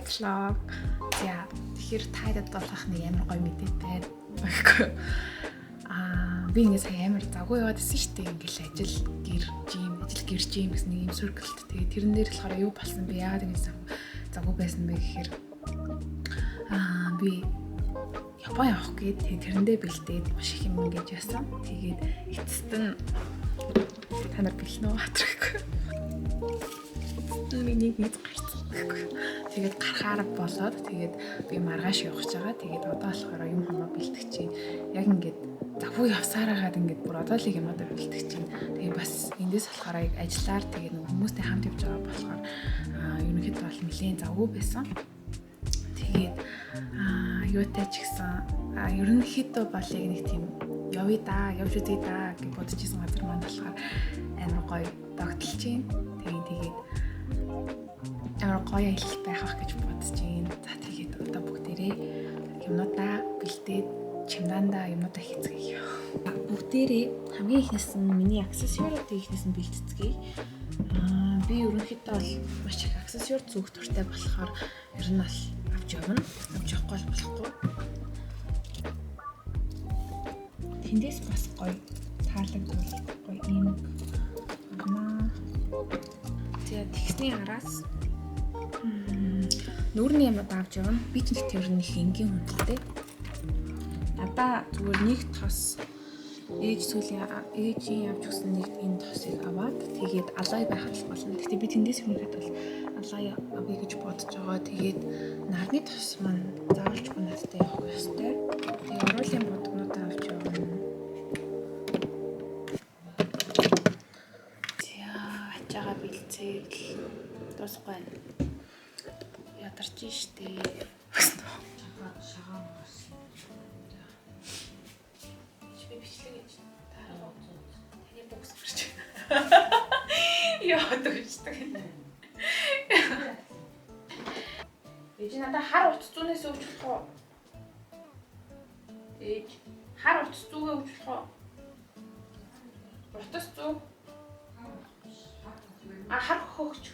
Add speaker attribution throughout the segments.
Speaker 1: vlog. За тэгэхээр тайлд болох нэг амар гоё мэдээ байна. Баггүй. Би ингэ сая амар завгүй яваад исэн шүү дээ. Ингээл ажил гэр жим гэсэн нэг юм circle-т. Тэгээ тэрэн дээр болохоор юу болсон бэ? Яагаад ингэ завгүй байсан бэ гэхээр би Япон явах гээд тэрэндээ бэлдээд маш их юм ингэж яасан. Тэгээд эцэст нь та нар бэлнэ үү хатрахгүй. Миний нэг гарсан байхгүй. Тэгээд гарахаар болоод тэгээд би маргааш явах гэж байгаа. Тэгээд одоо болохоор юм хамаа бэлтгэж чинь яг ингээд завгүй явсараагаад ингээд бүр одоо л юм одоо бэлтгэж чинь. Тэгээд бас эндээс болохоор яг ажиллаар тэгээд нэг хүмүүстэй хамт явж байгаа болохоор ерөнхийдөө бол нэлээд завгүй байсан. Тэгээд юутай ч гэсэн ерөнхийдөө бол яг нэг тийм явъя да, явж үзье да гэж бодож исэн газар маань болохоор амар гоё тогтолж байна. Тэгээд амар гоё аялал байх гэж бодож байна. За тэгээд одоо бүгдээрээ юмнуудаа бэлдээд чемданда юмнуудаа хийцгээе. Бүгдээрээ хамгийн ихнээс нь миний аксессуаруудыг ихнээс нь бэлтцгээе. Би ерөнхийдөө бол маш их аксессуар зүгт дуртай болохоор ер нь бол авч явахгүй болохгүй. Тэндээс бас гоё таалагдвал гоё юм байна. Тэгээд тэгсний араас нүүрний юм авч явна. Би ч нэг тэр нэг энгийн хүнтэй. Надаа зүгээр нэг тос ээжийн авч өгсөн нэг энэ тосыг аваад тэгээд алай байхад л болно. Гэхдээ би тэндээс хүнхэд бол алай авъя гэж бодож байгаа. Тэгээд нарны тос маань заавалжгүй надтай явах ёстой. Тэгээд уруулын бодгонуудаа авч явна. Ачаага бэлцээл дуусахгүй байна. Ядарч штэ. Шагаан бас. Би бичлэг гэж таараа таны бокс гарч байна. Яа дүүждэг. Ээж надаа хар утас зүүнээс өгч болох уу? Ээж хар утас зүүгээ өгч болох уу? Утас зүү. Хар хөгч.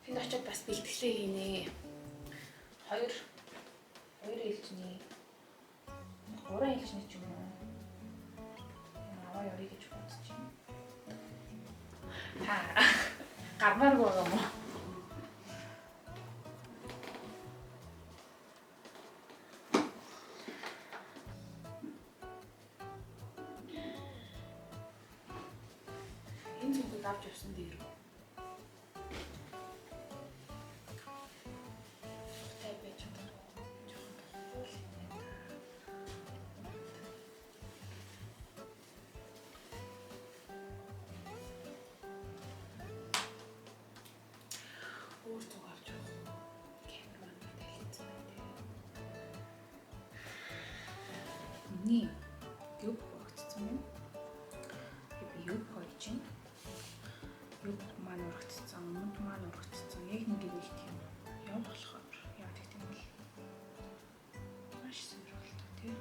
Speaker 1: Тэнд очиод бас бэлтгэлээ хийнэ. Хоёр ээлжний 3 ээлжний ч юм уу. Аваа явъя гэж бодож байна. Гармааргүй юм уу? Энэ зүйлийг авч явсан дээр үү? Миний юг хогцсон юм. Би юг хойч чинь. Юг маань урагцсан, мөнд маань урагцсан. Яг нэг юм тийм яв болохоор яа гэх юм бол маш сонирхолтой тий.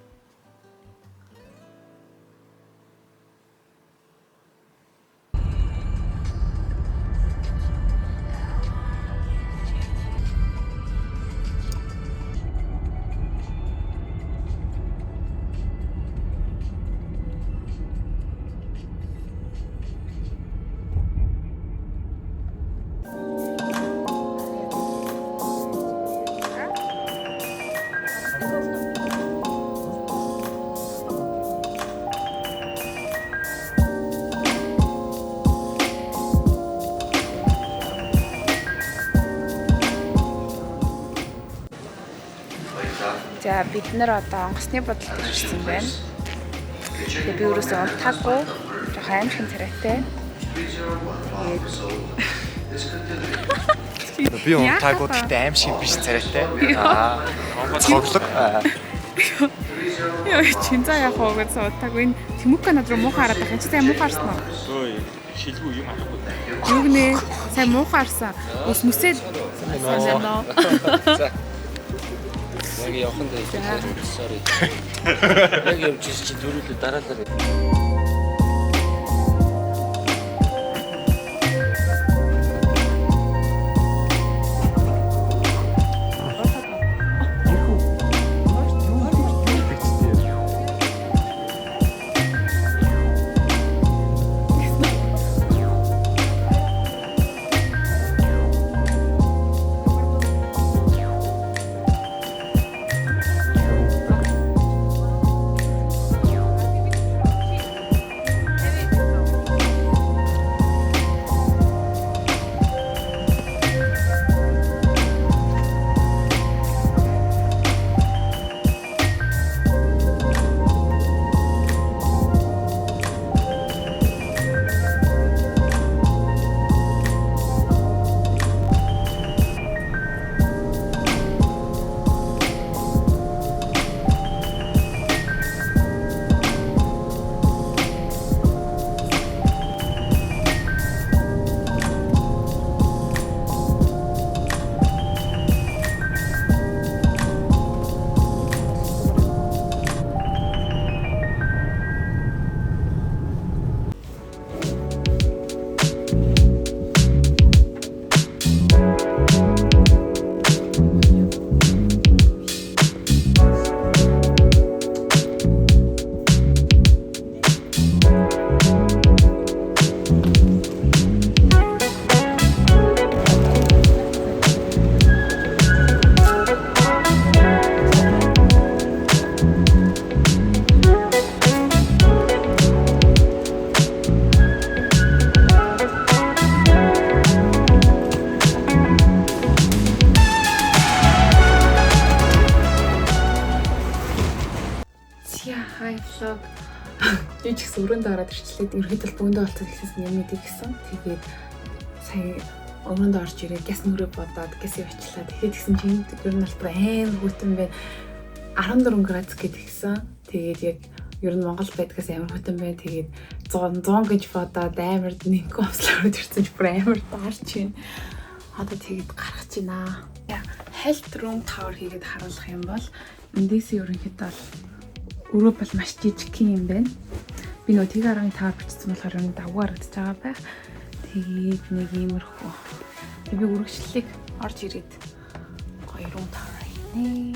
Speaker 1: За бид нар одоо онгоцны бодолд ирсэн байна. Тэгээ би өөрөөсөө унтаагүй, жоохон аимшиг царайтай.
Speaker 2: Би унтаагүй гэхдээ аимшиг биш царайтай. Цоглог.
Speaker 1: Яа чин за яг хоогүй цаатаагүй. Энэ Тэмүка над руу муухай хараад байгаа. Чи сайн муухай харсан уу?
Speaker 2: Ой, шилгүй юм авахгүй.
Speaker 1: Юу нэ? Сайн муухай харсан. Ус мүсээд санаа.
Speaker 3: Яг явхан дээр sorry. Яг явж чи дөрүлөө дараалал.
Speaker 1: Би ч гэсэн өрөөндөө ороод ирчлээд ерөөдөл бөөндөө болцоод ихсэн юм мэдээ гэсэн. Тэгээд сая өрөөндөө орж ирээд гяс нүрээ бодоод гясыг очлаа. Тэгээд тэгсэн чинь ер нь албар амар хүйтэн байна. 14 градус гэдэг гисэн. Тэгээд яг ер нь Монгол байдгаас амар хүйтэн байна. Тэгээд 100 гэж бодоод амар нэгэн овслоод ирсэн ч бүр амар даарч байна. Одоо тэгээд гарах чинь аа. Health room tower хийгээд харуулах юм бол эндээс ерөнхийдөө өрөө бол маш жижиг юм байна. Би нөө тэг 15 бичсэн болохоор энэ давгүй харагдаж байгаа байх. Тэгээд нэг иймэрхүү. Би үргэлжлэлийг орж ирээд гоё room tower хийнэ.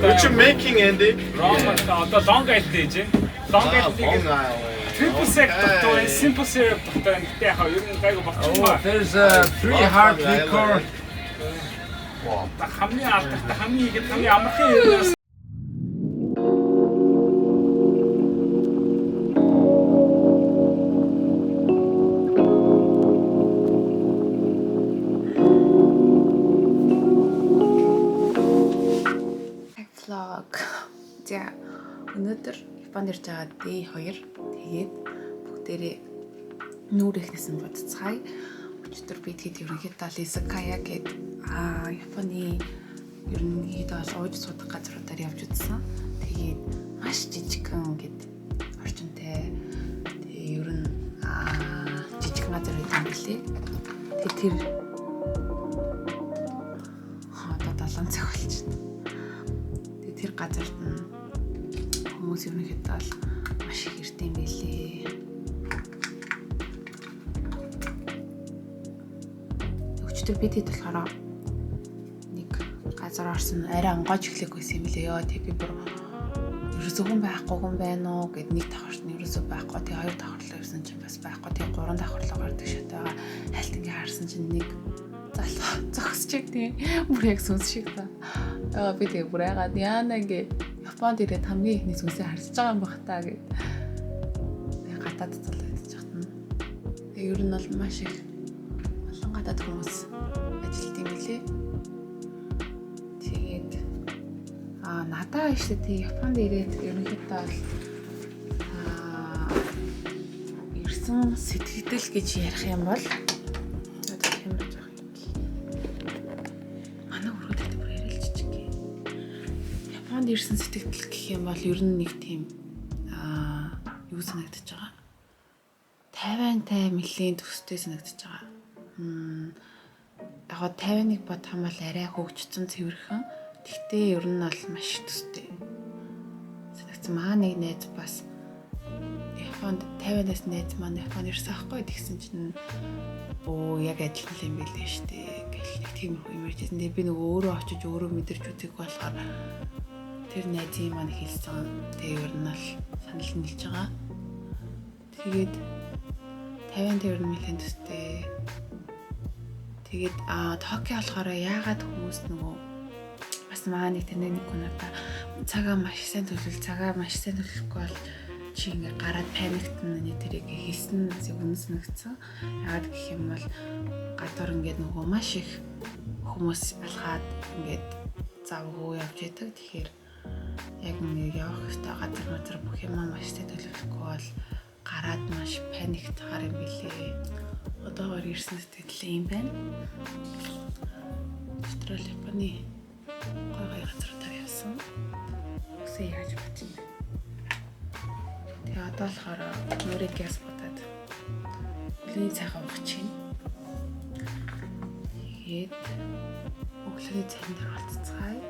Speaker 4: What you making, Andy?
Speaker 5: Одоо long island гэж. Long island triple sec тогтоо simple syrup тогтоо гэдэг яг ер нь гайгүй болчихсон ба.
Speaker 2: There's 3 hard liquor.
Speaker 5: Хамгийн алдартай хамгийн амархан юм.
Speaker 1: За өнөөдөр Японд ирж байгаа D2 тэгээд бүгдээрээ нүүр ихнээс нь бодцгаая. Өчигдөр би тэгэд ерөнхийдөө Изакая гэдэг Японы ерөнхийдөө ууж суудах газруудаар явж үзсэн. Тэгээд маш жижигхэн гэдэг орчинтай. Тэгээ ер нь жижигхэн газар байсан билээ. Тэгээд тэр одоо 7 цаг болчихно. Тэгээд тэр газарт нь хүмүүс ерөнхийдөө маш их ирдэм байлээ. Өчигдөр бид хэд болохоор нэг газар орсон арай ангойж эхлэх байсан юм лээ. Тэг би бүр ерөөсөө хүн байна уу гэд нэг давхарт нь ерөөсөө байхгүй. Тэг хоёр давхарлаа ирсэн чинь бас байхгүй. Тэг гурван давхарлаа гардаг шатайгаа хальт ингээ харсан чинь нэг зогсчих тийм бүр яг сүнс шиг та. Би тэг бүр ягаад яана гэ Японд ирээд хамгийн ихний сүнсээ харсаж байгаа юм бах та гэд. Тэг гадаад цал байж хатна. Тэг ер нь бол маш их олон гадаад хүмүүс ажилт юм билээ. Тэгээд надаа ishte тэг Японд ирээд ерөнхийдөө ирсэн сэтгэл гэж ярих юм бол ирсэн сэтгэл гэх юм бол ер нь нэг тийм юу санагдаж байгаа. Тайвантай мэлийн төстэй санагдаж байгаа. Яг 51 бодох юм бол арай хөгжсөн цэвэрхэн. Тэгтээ ер нь бол маш төстэй. Санагдсан маа нэг найз бас Японд 50-аас найз маань Японд ирсэн аахгүй тэгсэн чинь яг адилхан юм билээ штэ. Гэл нэг тийм юм ярьжсэн. Би нөгөө өөрөө очиж өөрөө мэдэрч үзэх болохоор тэр найзын маань хэлсэн. Тэгээ ер нь бол санал нийлж байгаа. Тэгээд 50 дээр нь нэлээд төстэй. Тэгээд Токио болохоор яагаад хүмүүс нөгөө бас нэг тэнэг нэг хүн надаа цагаа маш сайн төлөвлөхгүй бол чи ингээ гараад паниктна тэрийг хэлсэн үнэснэгцэн. Яагаад гэх юм бол гадуур ингээд нөгөө маш их хүмүүс алхаад ингээд завгүй явж идэг. Тэгэхээр яг нэг явах хэрэгтэй газар бүх юм маш сайн төлөвлөхгүй бол гараад маш паниктахаар юм билээ. Одоогоор ирсэн сэтгэл юм байна. Австралийн гой газар явсан. Үсээ яаж бодчих. Тэгээ одоо болохоор мөрийг газ бодоод өглөөний цайгаа уух чинь. Тэгээд өглөөний цайнд оролцгаая.